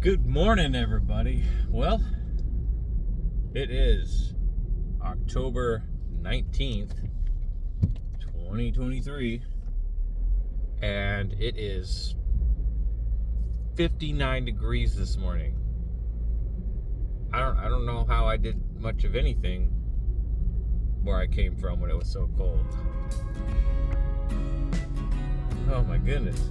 Good morning, everybody. Well, it is October 19th, 2023, and it is 59 degrees this morning. I don't know how I did much of anything where I came from when it was so cold. Oh my goodness.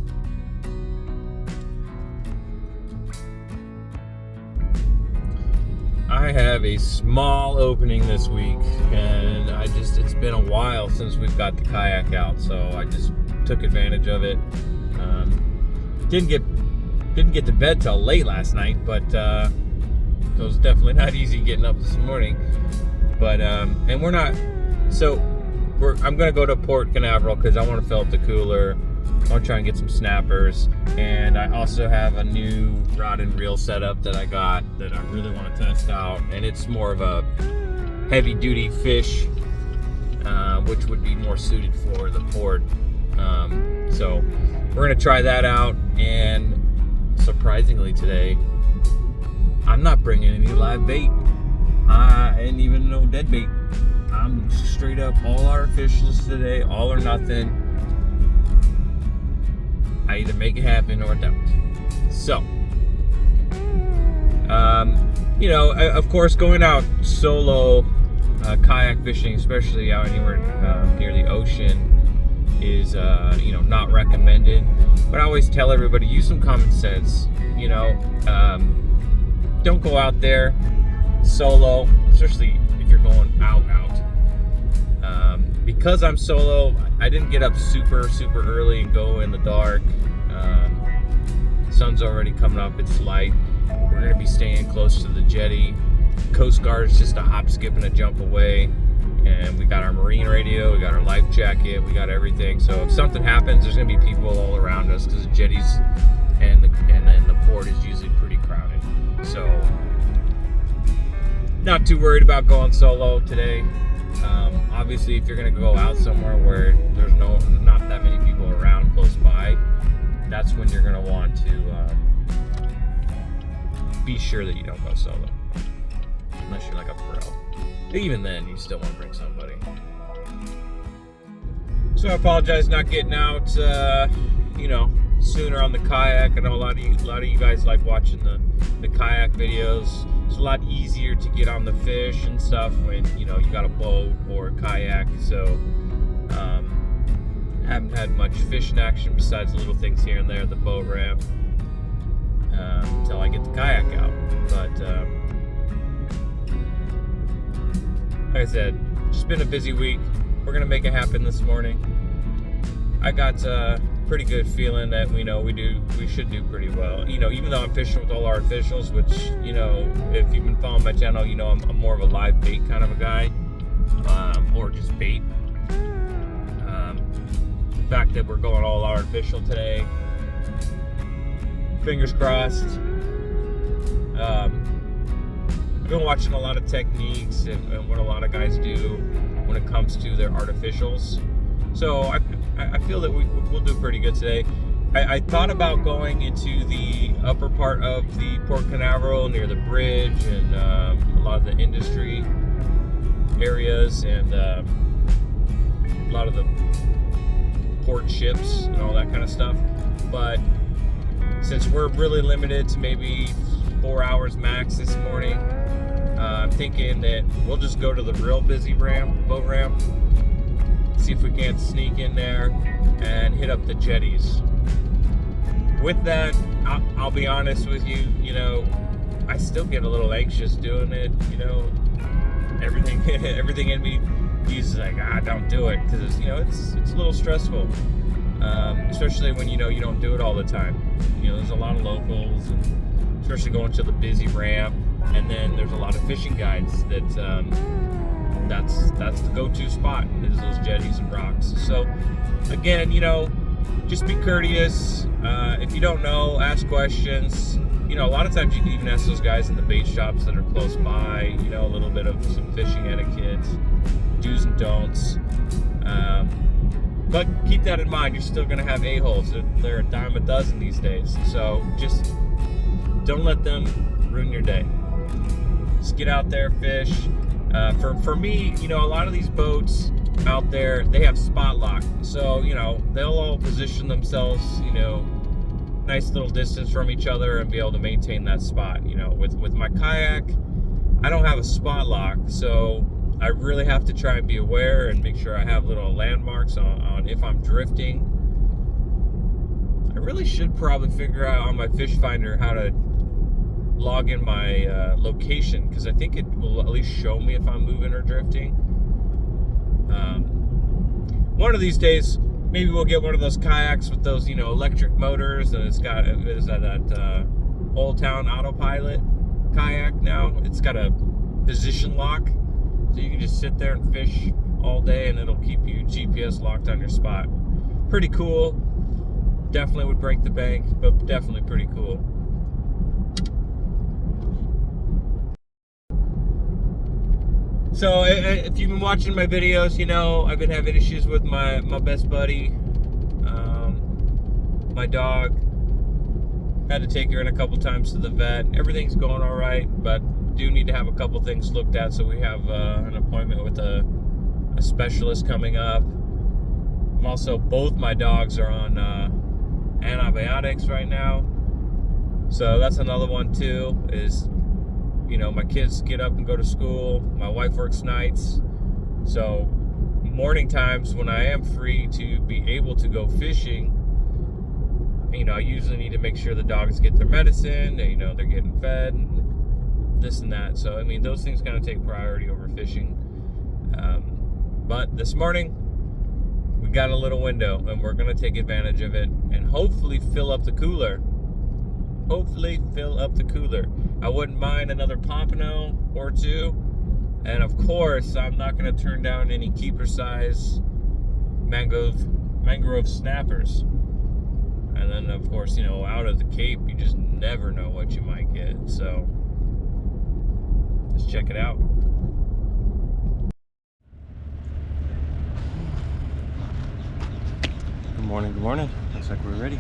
I have a small opening this week, and it's been a while since we've got the kayak out, so I just took advantage of it. Didn't get to bed till late last night, but it was definitely not easy getting up this morning. But and I'm gonna go to Port Canaveral because I want to fill up the cooler. I want to try and get some snappers, and I also have a new rod and reel setup that I got that I really want to test out, and it's more of a heavy duty fish, which would be more suited for the port. So we're gonna try that out, and surprisingly today I'm not bringing any live bait. I ain't even no dead bait. I'm straight up all artificials today, all or nothing. I either make it happen or don't. So, of course, going out solo kayak fishing, especially out anywhere near the ocean, is not recommended. But I always tell everybody, use some common sense. Don't go out there solo, especially if you're going out. Because I'm solo, I didn't get up super early and go in the dark. Sun's already coming up, it's light. We're gonna be staying close to the jetty. Coast Guard is just a hop, skip, and a jump away. And we got our marine radio, we got our life jacket, we got everything. So if something happens, there's gonna be people all around us because the jetties and the port is usually pretty crowded. So not too worried about going solo today. Obviously, if you're going to go out somewhere where there's not that many people around close by, that's when you're going to want to be sure that you don't go solo. Unless you're like a pro. Even then, you still want to bring somebody. So I apologize not getting out, sooner on the kayak. I know a lot of you guys like watching the kayak videos. It's a lot easier to get on the fish and stuff when you got a boat or a kayak. So haven't had much fishing action besides little things here and there, the boat ramp, until I get the kayak out. But like I said, just been a busy week. We're gonna make it happen this morning. I got pretty good feeling that we should do pretty well. Even though I'm fishing with all artificials, which if you've been following my channel, I'm more of a live bait kind of a guy, or just bait. The fact that we're going all artificial today, fingers crossed. I've been watching a lot of techniques and what a lot of guys do when it comes to their artificials. So I feel that we'll do pretty good today. I thought about going into the upper part of the Port Canaveral near the bridge and a lot of the industry areas and a lot of the port ships and all that kind of stuff. But since we're really limited to maybe 4 hours max this morning, I'm thinking that we'll just go to the real busy boat ramp. See if we can't sneak in there and hit up the jetties. With that, I'll be honest with you, I still get a little anxious doing it. Everything in me is like, don't do it, because it's a little stressful, especially when you don't do it all the time. There's a lot of locals, and especially going to the busy ramp, and then there's a lot of fishing guides that's the go-to spot, is those jetties and rocks. So again, just be courteous. If you don't know, ask questions. A lot of times you can even ask those guys in the bait shops that are close by, a little bit of some fishing etiquette, do's and don'ts. But keep that in mind, you're still going to have a-holes. They're a dime a dozen these days. So just don't let them ruin your day. Just get out there, fish. For me, you know, a lot of these boats out there, they have spot lock. So, you know, they'll all position themselves, you know, nice little distance from each other and be able to maintain that spot. You know, with my kayak, I don't have a spot lock, so I really have to try and be aware and make sure I have little landmarks on if I'm drifting. I really should probably figure out on my fish finder how to log in my location, because I think it will at least show me if I'm moving or drifting. One of these days, maybe we'll get one of those kayaks with those, you know, electric motors, and it's got that Old Town Autopilot kayak now. It's got a position lock, so you can just sit there and fish all day, and it'll keep you GPS locked on your spot. Pretty cool. Definitely would break the bank, but definitely pretty cool. So if you've been watching my videos, you know I've been having issues with my best buddy, my dog. Had to take her in a couple times to the vet. Everything's going all right, but do need to have a couple things looked at. So we have an appointment with a specialist coming up. Also, both my dogs are on antibiotics right now, so that's another one too. Is, you know, my kids get up and go to school. My wife works nights, so morning times when I am free to be able to go fishing, you know, I usually need to make sure the dogs get their medicine, you know, they're getting fed, and this and that. So, I mean, those things kind of take priority over fishing. But this morning, we got a little window, and we're going to take advantage of it and hopefully fill up the cooler. I wouldn't mind another pompano or two. And of course, I'm not going to turn down any keeper size mangrove snappers. And then, of course, you know, out of the Cape, you just never know what you might get. So, let's check it out. Good morning, good morning. Looks like we're ready.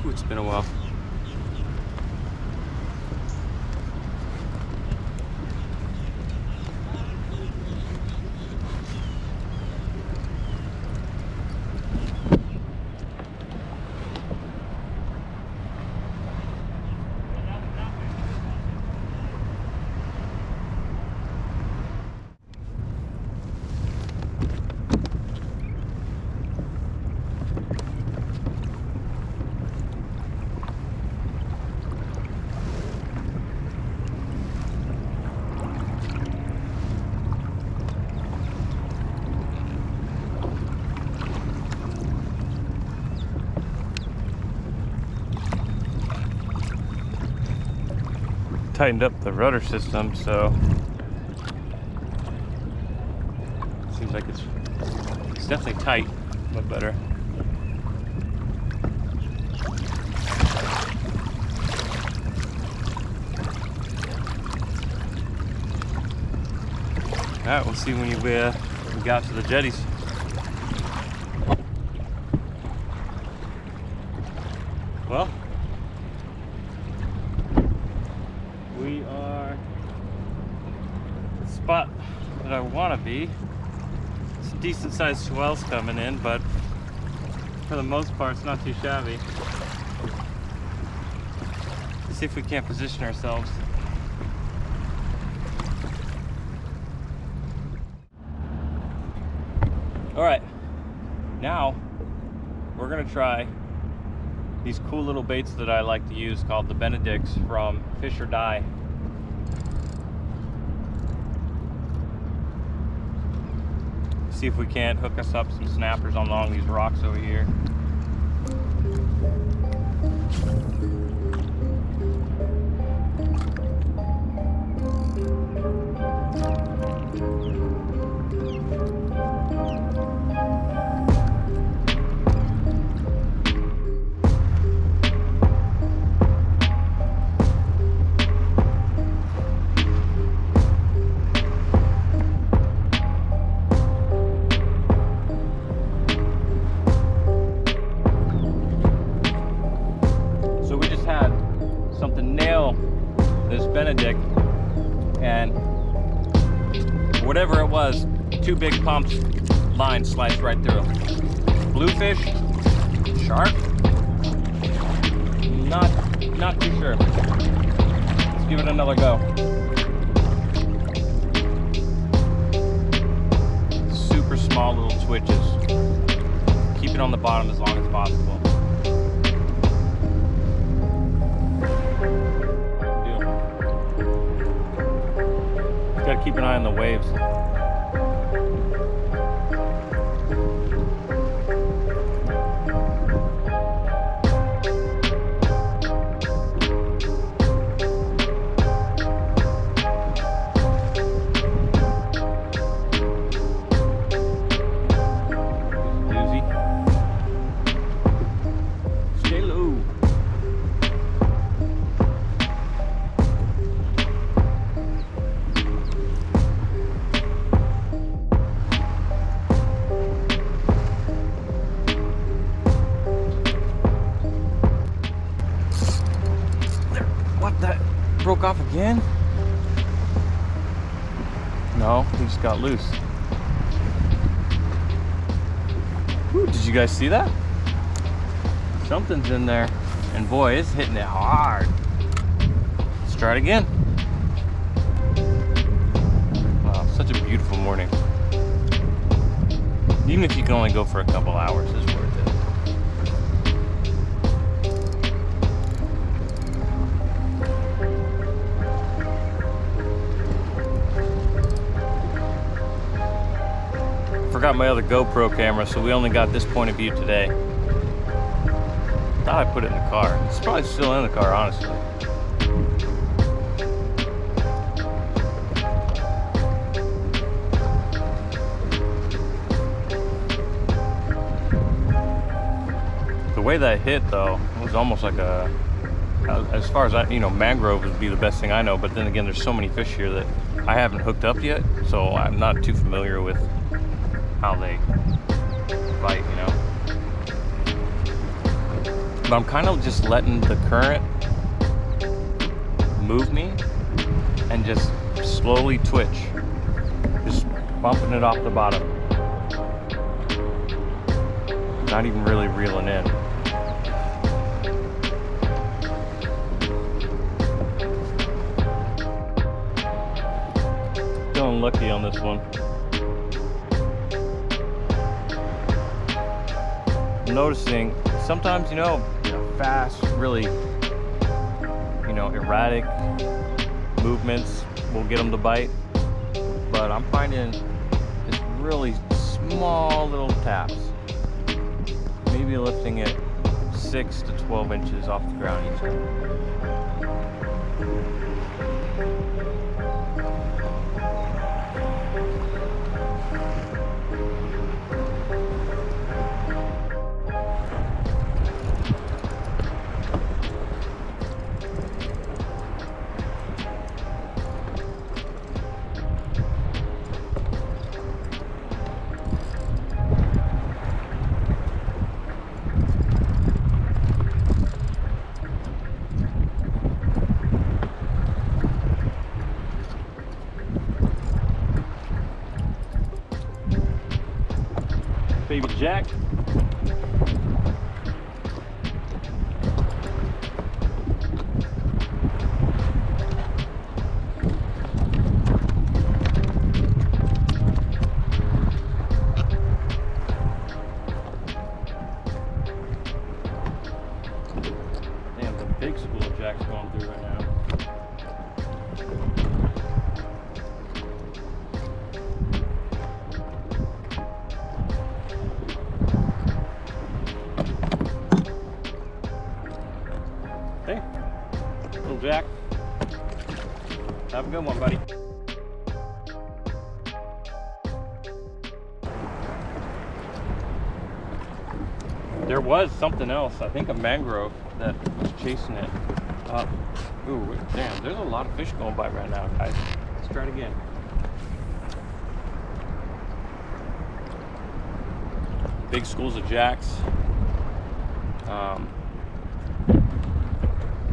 It's been a while. Tightened up the rudder system, so seems like it's definitely tight, but better. All right, we'll see when we get out to the jetties. Well, we are at the spot that I want to be. Some decent sized swells coming in, but for the most part it's not too shabby. Let's see if we can't position ourselves. Alright, now we're gonna try these cool little baits that I like to use called the Benedicts from Fish or Die. See if we can't hook us up some snappers along these rocks over here. was, 2 big pumps, line sliced right through. Bluefish, shark, not too sure. Let's give it another go. Super small little twitches. Keep it on the bottom as long as possible. Got to keep an eye on the waves. What, that broke off again? No, he just got loose. Whew, did you guys see that? Something's in there. And boy, it's hitting it hard. Let's try it again. Wow, such a beautiful morning. Even if you can only go for a couple hours, it's worth it. Forgot my other GoPro camera, so we only got this point of view today. Thought I put it in the car. It's probably still in the car, honestly. The way that hit, though, it was almost like a, as far as I, mangrove would be the best thing I know, but then again, there's so many fish here that I haven't hooked up yet, so I'm not too familiar with how they bite, But I'm kind of just letting the current move me and just slowly twitch. Just bumping it off the bottom. Not even really reeling in. Feeling lucky on this one. Noticing sometimes, fast, really, erratic movements will get them to bite. But I'm finding just really small little taps. Maybe lifting it 6 to 12 inches off the ground each time. Baby Jack. Damn, the big school of Jacks going through right now. Hey, little Jack. Have a good one, buddy. There was something else, I think a mangrove, that was chasing it up. Ooh, damn, there's a lot of fish going by right now, guys. Let's try it again. Big schools of Jacks.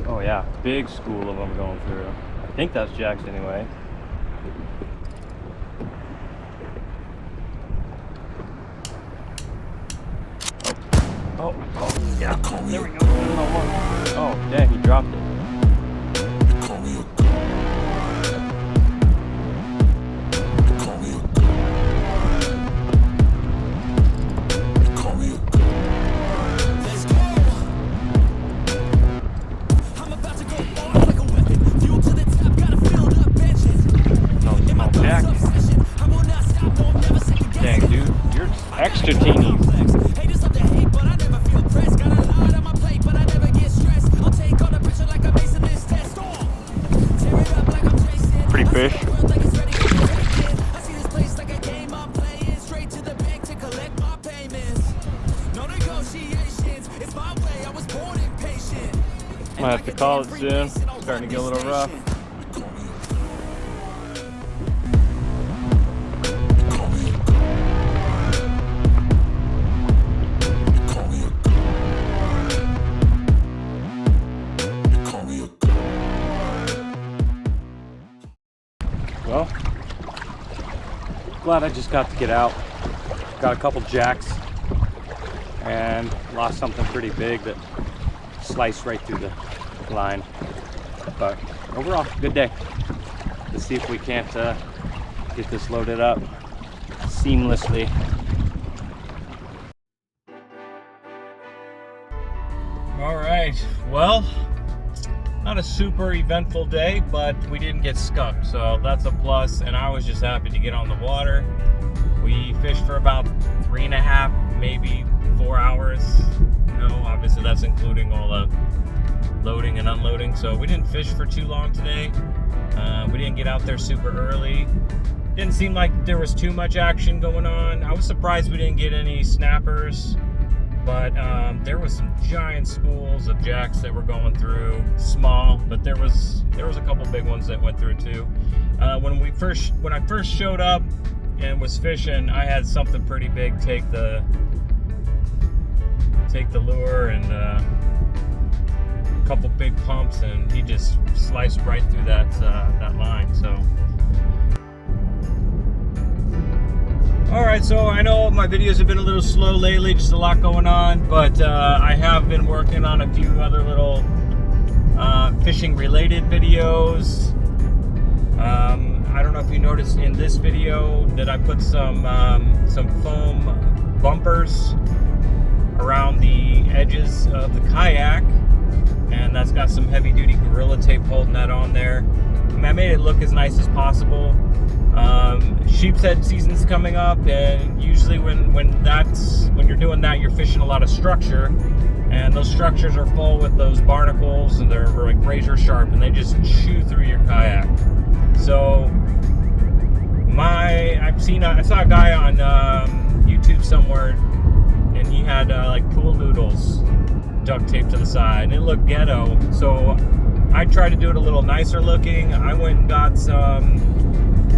Oh yeah, big school of them going through. I think that's Jacks anyway. Oh, yeah. There we go. Oh, dang, he dropped it. Dang, dude, you're extra teeny. Pretty fish. Might have to call it soon. Starting to get a little rough. Well, glad I just got to get out. Got a couple jacks and lost something pretty big that sliced right through the line. But overall, good day. Let's see if we can't get this loaded up seamlessly. All right, well, not a super eventful day, but we didn't get skunked, so that's a plus, and I was just happy to get on the water. We fished for about 3.5, maybe 4 hours. You know, obviously that's including all the loading and unloading, so we didn't fish for too long today. We didn't get out there super early. Didn't seem like there was too much action going on. I was surprised we didn't get any snappers. But there was some giant schools of jacks that were going through. Small, but there was a couple big ones that went through too. When I first showed up and was fishing, I had something pretty big take the lure and a couple big pumps, and he just sliced right through that line. So. Alright, so I know my videos have been a little slow lately, just a lot going on, but I have been working on a few other little fishing related videos. I don't know if you noticed in this video that I put some foam bumpers around the edges of the kayak, and that's got some heavy duty Gorilla Tape holding that on there. I mean, I made it look as nice as possible. Sheepshead season's coming up, and usually when you're doing that, you're fishing a lot of structure, and those structures are full with those barnacles, and they're like razor sharp, and they just chew through your kayak. So I saw a guy on YouTube somewhere, and he had like pool noodles duct taped to the side, and it looked ghetto. So I tried to do it a little nicer looking. I went and got some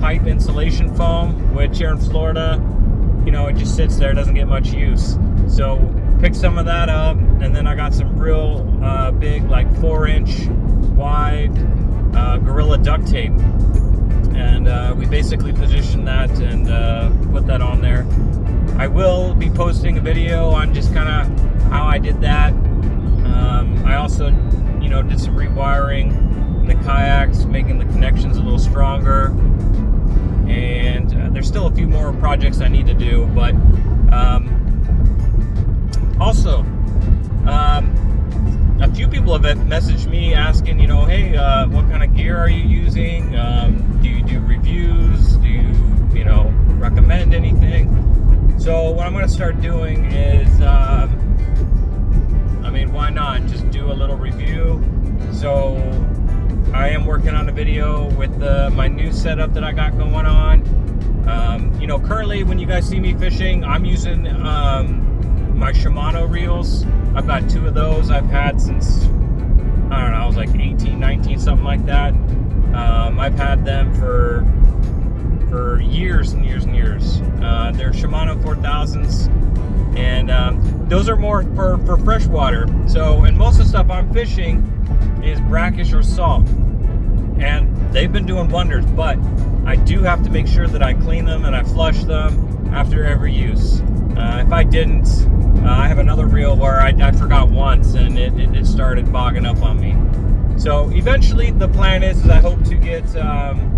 pipe insulation foam, which here in Florida, you know, it just sits there, doesn't get much use. So picked some of that up, and then I got some real big, like 4-inch wide Gorilla duct tape, and we basically positioned that and put that on there. I will be posting a video on just kind of how I did that. I also, you know, did some rewiring in the kayaks, making the connections a little stronger. And there's still a few more projects I need to do, but also a few people have messaged me asking, you know, hey, what kind of gear are you using? Do you do reviews? Do you know, recommend anything? So what I'm going to start doing is, I mean, why not just do a little review? So I am working on a video with my new setup that I got going on. You know, currently when you guys see me fishing, I'm using my Shimano reels. I've got 2 of those I've had since, I don't know, I was like 18, 19, something like that. I've had them for years and years and years. They're Shimano 4000s, and those are more for freshwater. So, and most of the stuff I'm fishing is brackish or salt, and they've been doing wonders, but I do have to make sure that I clean them and I flush them after every use. If I didn't, I have another reel where I forgot once and it started bogging up on me. So eventually the plan is I hope to get some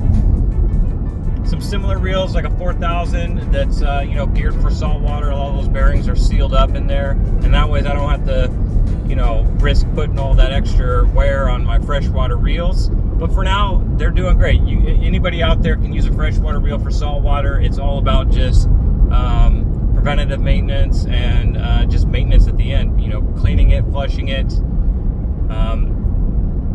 similar reels, like a 4000 that's geared for saltwater. All those bearings are sealed up in there, and that way I don't have to risk putting all that extra wear on my freshwater reels. But for now, they're doing great. Anybody out there can use a freshwater reel for saltwater. It's all about just preventative maintenance and just maintenance at the end. Cleaning it, flushing it.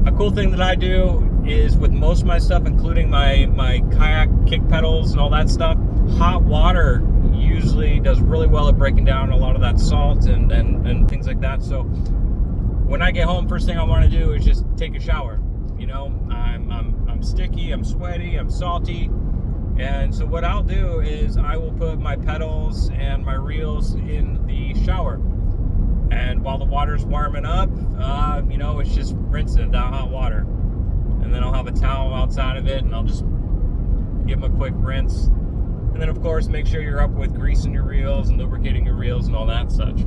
A cool thing that I do is with most of my stuff, including my kayak kick pedals and all that stuff, hot water usually does really well at breaking down a lot of that salt and things like that. So when I get home, first thing I want to do is just take a shower. I'm sticky, I'm sweaty, I'm salty, and so what I'll do is I will put my pedals and my reels in the shower, and while the water's warming up, it's just rinse it, that hot water, and then I'll have a towel outside of it and I'll just give them a quick rinse. And then of course make sure you're up with greasing your reels and lubricating your reels and all that such.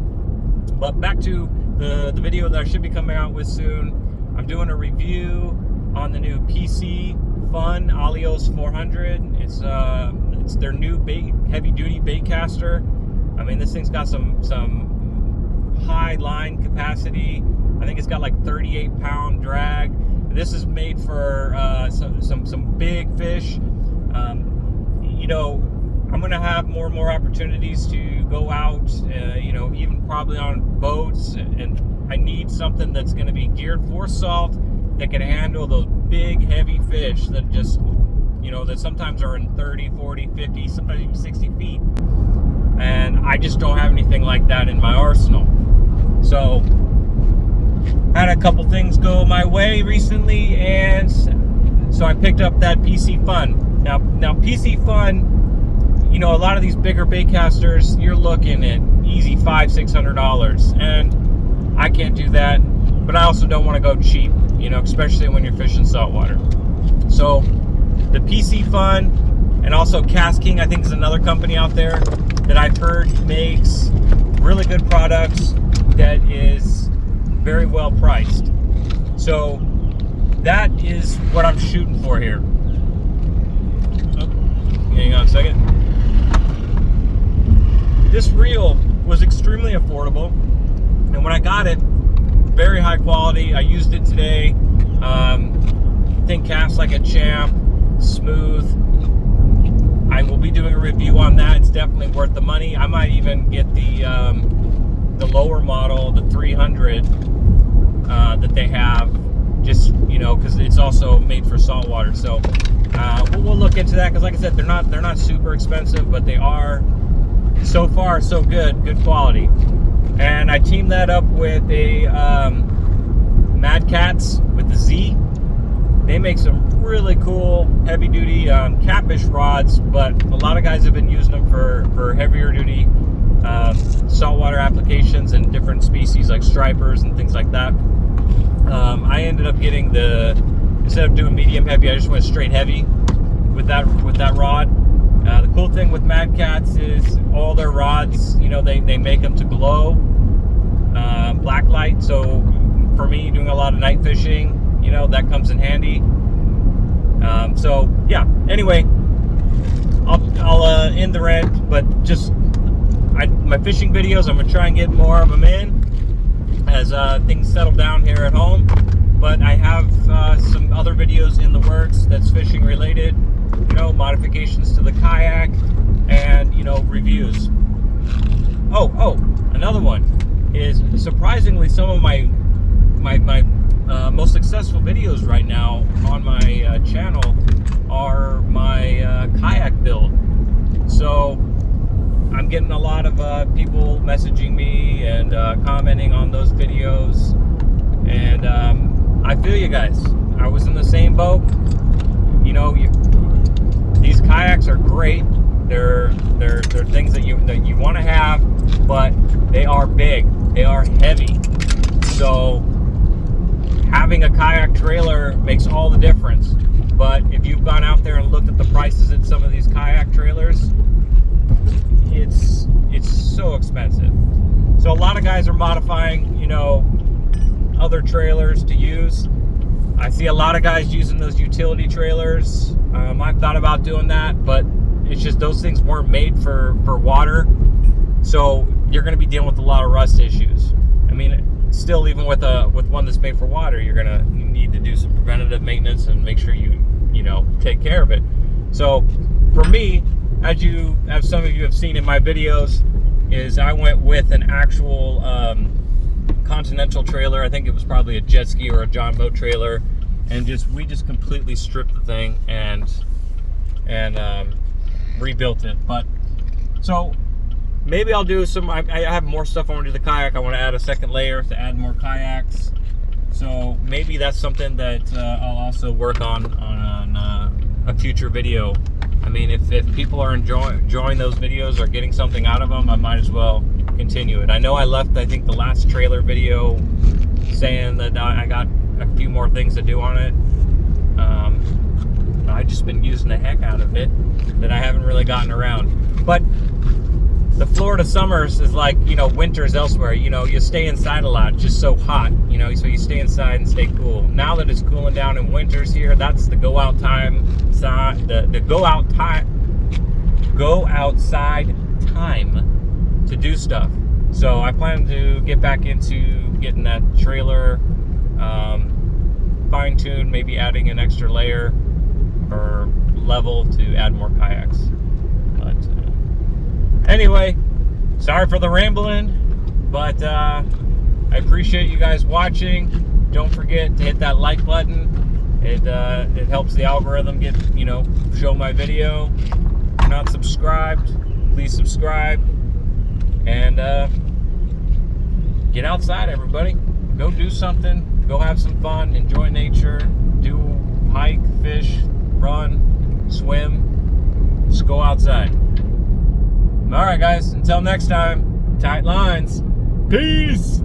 But back to the video that I should be coming out with soon. I'm doing a review on the new PC Fun Alios 400. It's their new heavy duty bait caster. I mean, this thing's got some high line capacity. I think it's got like 38 pound drag. This is made for some big fish. I'm gonna have more and more opportunities to go out, even probably on boats, and I need something that's gonna be geared for salt, that can handle those big heavy fish that just, that sometimes are in 30, 40, 50, sometimes even 60 feet. And I just don't have anything like that in my arsenal. So had a couple things go my way recently, and so I picked up that PC Fun. Now PC Fun, a lot of these bigger bait casters, you're looking at easy $500-600, and I can't do that. But I also don't want to go cheap, especially when you're fishing saltwater. So the PC Fun, and also Cast King, I think, is another company out there that I've heard makes really good products that is very well priced. So that is what I'm shooting for here. Oh, hang on a second. This reel was extremely affordable, and when I got it, very high quality. I used it today. Thing casts like a champ, smooth. I will be doing a review on that. It's definitely worth the money. I might even get the lower model, the 300 that they have, just because it's also made for saltwater. So we'll look into that, because like I said, they're not super expensive, but they are so far so good quality. And I teamed that up with a Mad Cats with the Z. They make some really cool heavy duty catfish rods, but a lot of guys have been using them for heavier duty saltwater applications and different species like stripers and things like that. I ended up getting instead of doing medium heavy, I just went straight heavy with that rod. The cool thing with Mad Cats is all their rods, they make them to glow black light. So for me, doing a lot of night fishing, that comes in handy. So yeah. Anyway, I'll end the rant, but just my fishing videos, I'm gonna try and get more of them in as things settle down here at home. But I have some other videos in the works that's fishing related. Modifications to the kayak, and reviews. Oh, another one is, surprisingly, some of my most successful videos right now on my channel are my kayak build. So I'm getting a lot of people messaging me and commenting on those videos, and I feel you guys. I was in the same boat. These kayaks are great. They're things that you want to have, but they are big. They are heavy. So having a kayak trailer makes all the difference. But if you've gone out there and looked at the prices at some of these kayak trailers, it's so expensive. So a lot of guys are modifying, you know, other trailers to use. I see a lot of guys using those utility trailers. I've thought about doing that, but it's just those things weren't made for water. So you're going to be dealing with a lot of rust issues. I mean, still, even with one that's made for water, you're going to need to do some preventative maintenance and make sure you know, take care of it. So for me, as some of you have seen in my videos, is I went with an actual Continental trailer. I think it was probably a jet ski or a John boat trailer, and we just completely stripped the thing and rebuilt it. But so maybe I'll do some. I have more stuff I want to do the kayak. I want to add a second layer to add more kayaks. So maybe that's something that I'll also work on a future video. I mean, if people are enjoying those videos or getting something out of them, I might as well continue it. I know I left, I think, the last trailer video saying that I got a few more things to do on it. I've just been using the heck out of it that I haven't really gotten around. But the Florida summers is like, you know, winters elsewhere. You know, you stay inside a lot, it's just so hot, you know, so you stay inside and stay cool. Now that it's cooling down in winters here, that's the go out time, the go outside time to do stuff. So I plan to get back into getting that trailer fine-tuned, maybe adding an extra layer or level to add more kayaks. But anyway, sorry for the rambling, but I appreciate you guys watching. Don't forget to hit that like button. It helps the algorithm get, you know, show my video. If you're not subscribed, please subscribe. And get outside, everybody. Go do something. Go have some fun. Enjoy nature. Do hike, fish, run, swim. Just go outside. All right, guys. Until next time, tight lines. Peace.